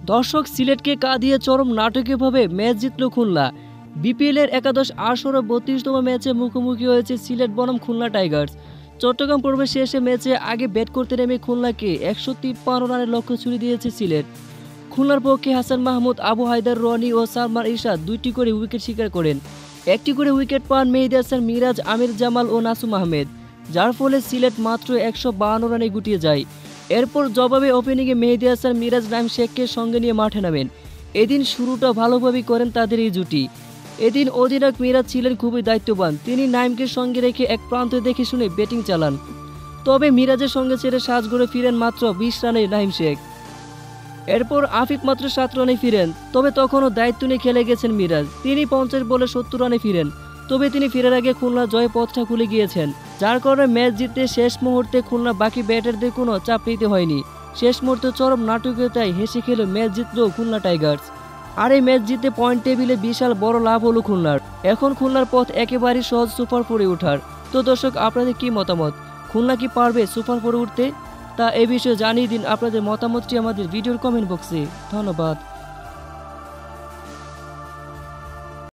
দর্শক, সিলেটকে কাঁদিয়ে চরম নাটকীয়ভাবে ম্যাচ জিতল খুলনা। বিপিএলের একাদশ আসরে ৩২তম ম্যাচে মুখোমুখি হয়েছে সিলেট বনাম খুলনা টাইগার্স। চট্টগ্রাম পর্বে শেষে ম্যাচে আগে ব্যাট করতে নেমে খুলনাকে ১৫৩ রানের লক্ষ্য ছুড়ে দিয়েছে সিলেট। খুলনার পক্ষে হাসান মাহমুদ, আবু হায়দার, রনি ও সালমান ইরশাদ ২টি করে উইকেট শিকার করেন। একটি করে উইকেট পান মেহেদী হাসান মিরাজ, আমির জামাল ও নাসুম আহমেদ, যার ফলে সিলেট মাত্র ১৫২ রানে গুটিয়ে যায়। এরপর জবাবে ওপেনিংয়ে মেহেদী হাসান মিরাজ নাইম শেখকে সঙ্গে নিয়ে মাঠে নামেন। এদিন শুরুটা ভালোভাবেই করেন তাদের এই জুটি। এদিন অধিনায়ক মিরাজ ছিলেন খুবই দায়িত্ববান। তিনি নাইমকে সঙ্গে রেখে এক প্রান্তে দেখে শুনে ব্যাটিং চালান। তবে মিরাজের সঙ্গে ছেড়ে সাজঘরে ফিরেন মাত্র ২০ রানে নাইম শেখ। এরপর আফিফ মাত্র ৭ রানে ফিরেন। তবে তখনও দায়িত্ব নিয়ে খেলে গেছেন মিরাজ। তিনি ৫০ বলে ৭০ রানে ফিরেন। তবে তিনি ফেরার আগে খুলনা জয় পথটা খুলে গিয়েছেন, যার কারণে ম্যাচ জিততে শেষ মুহূর্তে খুলনা বাকি ব্যাটারদের কোনো চাপ নিতে হয়নি। শেষ মুহূর্তে চরম নাটকীয়তায় হেসে খেলে ম্যাচ জিতল খুলনা টাইগার্স। আর এই ম্যাচ জিতে পয়েন্ট টেবিলে বিশাল বড় লাভ হলো খুলনার। এখন খুলনার পথ একেবারেই সহজ সুপার ফোরে ওঠার। তো দর্শক, আপনাদের কি মতামত? খুলনা কি পারবে সুপার ফোরে উঠতে? তা এ বিষয়ে জানিয়ে দিন আপনাদের মতামতটি আমাদের ভিডিওর কমেন্ট বক্সে। ধন্যবাদ।